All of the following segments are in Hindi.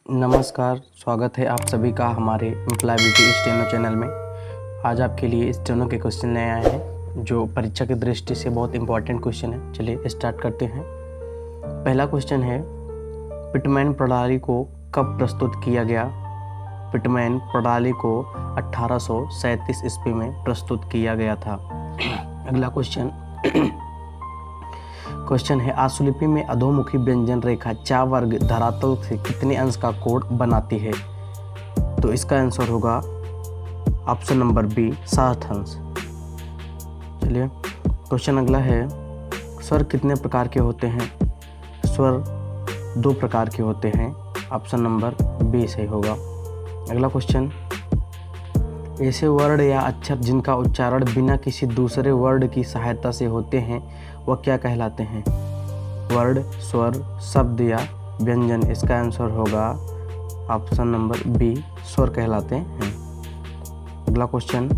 नमस्कार, स्वागत है आप सभी का हमारे एम्प्लॉयबिलिटी स्टेनो चैनल में। आज आपके लिए स्टेनो के क्वेश्चन ले आए हैं जो परीक्षा की दृष्टि से बहुत इंपॉर्टेंट क्वेश्चन है। चलिए स्टार्ट करते हैं। पहला क्वेश्चन है, पिटमैन प्रणाली को कब प्रस्तुत किया गया? पिटमैन प्रणाली को 1837 ईस्वी में प्रस्तुत किया गया था। अगला क्वेश्चन है, आशुलिपि में अधोमुखी व्यंजन रेखा चावर्ग धरातल से कितने अंश का कोण बनाती है? तो इसका आंसर होगा ऑप्शन नंबर बी, 60 अंश। चलिए क्वेश्चन अगला है, स्वर कितने प्रकार के होते हैं? स्वर 2 प्रकार के होते हैं। ऑप्शन नंबर बी सही होगा। अगला क्वेश्चन, ऐसे वर्ण या अक्षर जिनका उच्चारण बिना किसी दूसरे वर्ण की सहायता से होते हैं वह क्या कहलाते हैं? वर्ण, स्वर, शब्द या व्यंजन? इसका आंसर होगा ऑप्शन नंबर बी, स्वर कहलाते हैं। अगला क्वेश्चन,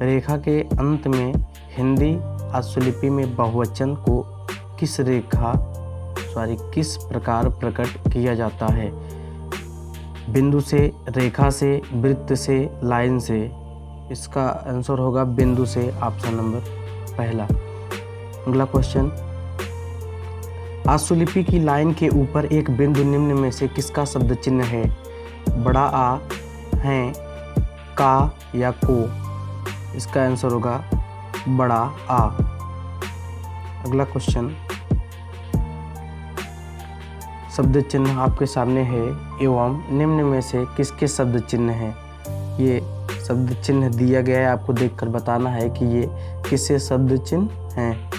रेखा के अंत में हिंदी आशुलिपि में बहुवचन को किस प्रकार प्रकट किया जाता है? बिंदु से, रेखा से, वृत्त से, लाइन से? इसका आंसर होगा बिंदु से, ऑप्शन नंबर पहला। अगला क्वेश्चन, आशुलिपि की लाइन के ऊपर एक बिंदु निम्न में से किसका शब्द चिन्ह है? बड़ा आ, है, का या को? इसका आंसर होगा बड़ा आ। अगला क्वेश्चन, शब्द चिन्ह आपके सामने है एवं निम्न में से किसके शब्द चिन्ह है? ये शब्द चिन्ह दिया गया है, आपको देखकर बताना है कि ये किससे शब्द चिन्ह हैं।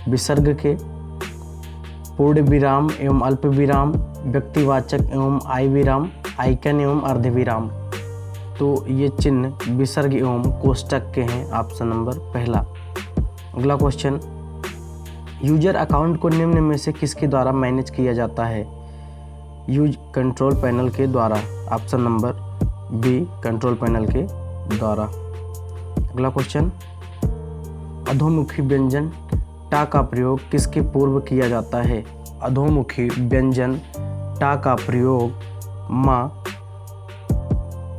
विसर्ग के, पूर्ण विराम एवं अल्प विराम, व्यक्तिवाचक एवं आई विराम, आइकन एवं अर्धविराम? तो ये चिन्ह विसर्ग एवं कोष्टक के हैं। ऑप्शन नंबर पहला। अगला क्वेश्चन, यूजर अकाउंट को निम्न में से किसके द्वारा मैनेज किया जाता है? यूज कंट्रोल पैनल के द्वारा। Option number B, control panel के द्वारा। अगला क्वेश्चन, अधोमुखी व्यंजन टा का प्रयोग किसके पूर्व किया जाता है? अधोमुखी व्यंजन टा का प्रयोग माँ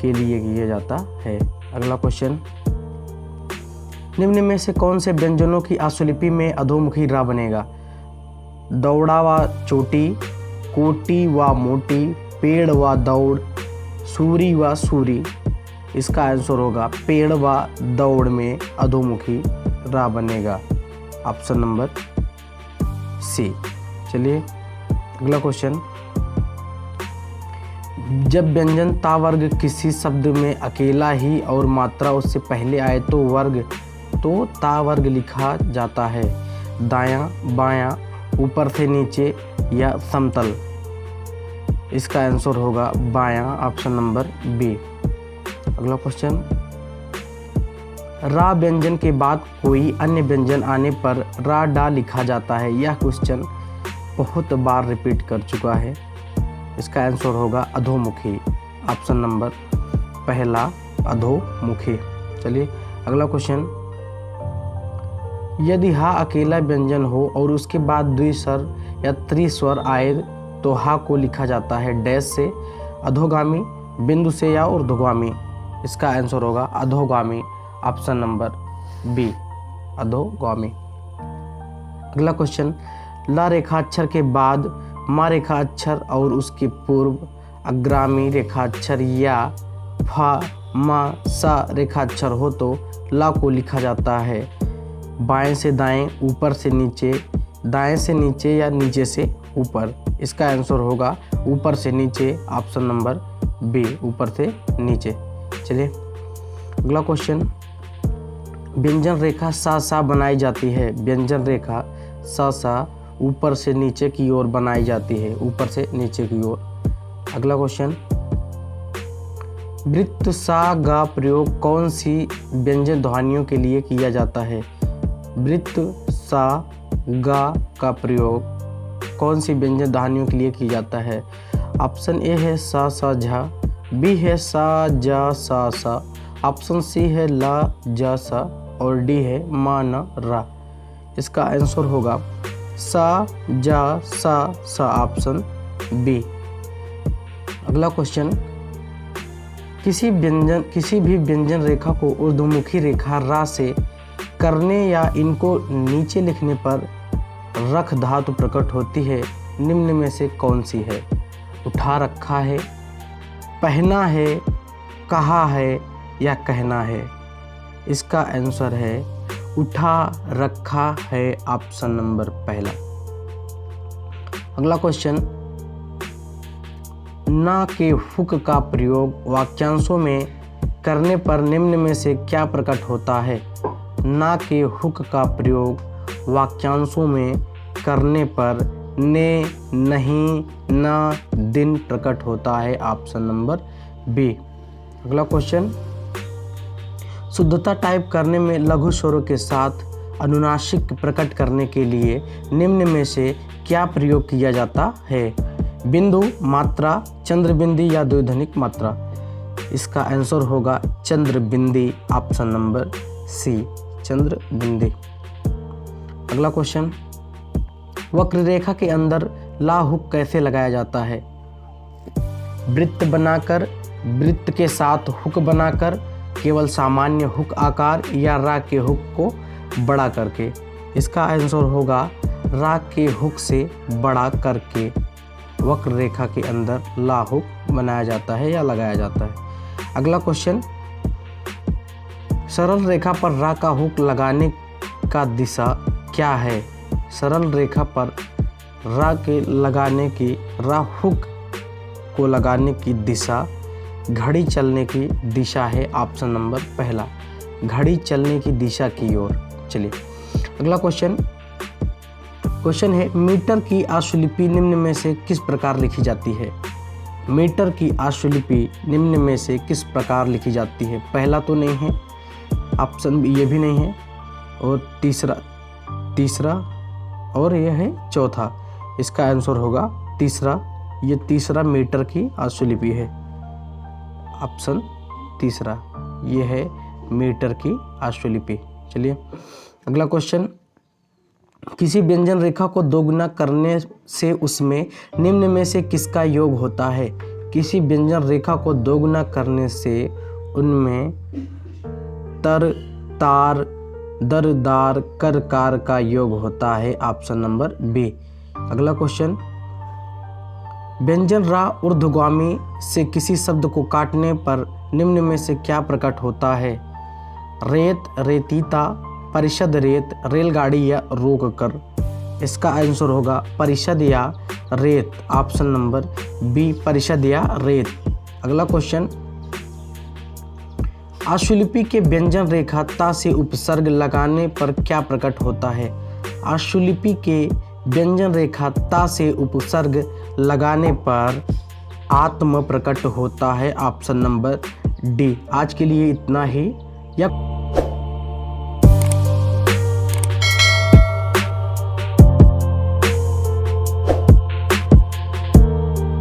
के लिए किया जाता है। अगला क्वेश्चन, निम्न में से कौन से व्यंजनों की आशुलिपि में अधोमुखी रा बनेगा? दौड़ा व चोटी, कोटी व मोटी, पेड़ व दौड़, सूरी व सूरी? इसका आंसर होगा पेड़ व दौड़ में अधोमुखी रा बनेगा। Option number C. चलिए अगला क्वेश्चन, जब व्यंजन ता वर्ग किसी शब्द में अकेला ही और मात्रा उससे पहले आए तो ता वर्ग लिखा जाता है। दायां, बायां, ऊपर से नीचे या समतल? इसका आंसर होगा बायां, ऑप्शन नंबर बी। अगला क्वेश्चन, रा व्यंजन के बाद कोई अन्य व्यंजन आने पर रा डा लिखा जाता है। यह क्वेश्चन बहुत बार रिपीट कर चुका है। इसका आंसर होगा अधोमुखी, ऑप्शन नंबर पहला, अधोमुखी। चलिए अगला क्वेश्चन, यदि हा अकेला व्यंजन हो और उसके बाद द्विस्वर या त्रिस्वर आए तो हा को लिखा जाता है डैश से, अधोगामी, बिंदु से या ऊर्ध्वगामी? इसका आंसर होगा अधोगामी, ऑप्शन नंबर बी, अधोगामी। अगला क्वेश्चन, ला रेखाक्षर के बाद मा रेखाक्षर और उसके पूर्व अग्रामी रेखाक्षर या फा, मा, सा रेखाक्षर हो तो ला को लिखा जाता है बाएं से दाएं, ऊपर से नीचे, दाएं से नीचे या नीचे से ऊपर? इसका आंसर होगा ऊपर से नीचे, ऑप्शन नंबर बी, ऊपर से नीचे। चलिए अगला क्वेश्चन, व्यंजन रेखा सा सा बनाई जाती है। व्यंजन रेखा सा सा ऊपर से नीचे की ओर बनाई जाती है, ऊपर से नीचे की ओर। अगला क्वेश्चन, वृत्त सा गा प्रयोग कौन सी व्यंजन ध्वनियों के लिए किया जाता है? वृत्त सा गा का प्रयोग कौन सी व्यंजन ध्वनियों के लिए किया जाता है? ऑप्शन ए है सा सा झा, बी है सा जा सा सा, ऑप्शन सी है ला जा सा और डी है मा न रा? इसका आंसर होगा सा जा सा सा, ऑप्शन बी। अगला क्वेश्चन, किसी भी व्यंजन रेखा को ऊर्ध्वमुखी रेखा रा से करने या इनको नीचे लिखने पर रख धातु प्रकट होती है, निम्न में से कौन सी है? उठा रखा है, पहना है, कहा है या कहना है? इसका आंसर है उठा रखा है, ऑप्शन नंबर पहला। अगला क्वेश्चन, ना के हुक का प्रयोग वाक्यांशों में करने पर निम्न में से क्या प्रकट होता है? ना के हुक का प्रयोग वाक्यांशों में करने पर ने, नहीं, ना, दिन प्रकट होता है, ऑप्शन नंबर बी। अगला क्वेश्चन, शुद्धता टाइप करने में लघु स्वरों के साथ अनुनासिक प्रकट करने के लिए निम्न में से क्या प्रयोग किया जाता है? बिंदु, मात्रा, चंद्र बिंदी या द्विध्वनिक मात्रा? इसका आंसर होगा चंद्र बिंदी, ऑप्शन नंबर सी, चंद्र बिंदी। अगला क्वेश्चन, वक्र रेखा के अंदर ला हुक कैसे लगाया जाता है? वृत्त बनाकर, वृत्त के साथ हुक बनाकर, केवल सामान्य हुक आकार या रा के हुक को बड़ा करके? इसका आंसर होगा रा के हुक से बड़ा करके वक्र रेखा के अंदर ला हुक बनाया जाता है या लगाया जाता है। अगला क्वेश्चन, सरल रेखा पर रा का हुक लगाने का दिशा क्या है? सरल रेखा पर रा के लगाने की, रा हुक को लगाने की दिशा घड़ी चलने की दिशा है, ऑप्शन नंबर पहला, घड़ी चलने की दिशा की ओर। चलिए अगला क्वेश्चन है, मीटर की आशुलिपि निम्न में से किस प्रकार लिखी जाती है? मीटर की आशुलिपि निम्न में से किस प्रकार लिखी जाती है? पहला तो नहीं है, ऑप्शन बी ये भी नहीं है, और तीसरा और यह है चौथा। इसका आंसर होगा तीसरा, ये तीसरा मीटर की आशुलिपि है, ऑप्शन तीसरा, ये है मीटर की आशुलिपि। चलिए अगला क्वेश्चन, किसी व्यंजन रेखा को दोगुना करने से उसमें निम्न में से किसका योग होता है? किसी व्यंजन रेखा को दोगुना करने से उनमें तर, तार, दर, दार, कर, कार का योग होता है, ऑप्शन नंबर बी। अगला क्वेश्चन, व्यंजन रा ऊर्ध्वगामी से किसी शब्द को काटने पर निम्न में से क्या प्रकट होता है? रेत, रेतीता, परिषद रेत, रेलगाड़ी या रोक कर? इसका आंसर होगा परिषद या रेत, ऑप्शन नंबर बी, परिषद या रेत। अगला क्वेश्चन, आशुलिपि के व्यंजन रेखा ता से उपसर्ग लगाने पर क्या प्रकट होता है? आशुलिपि के व्यंजन रेखा ता से उपसर्ग लगाने पर आत्म प्रकट होता है, ऑप्शन नंबर डी। आज के लिए इतना ही। या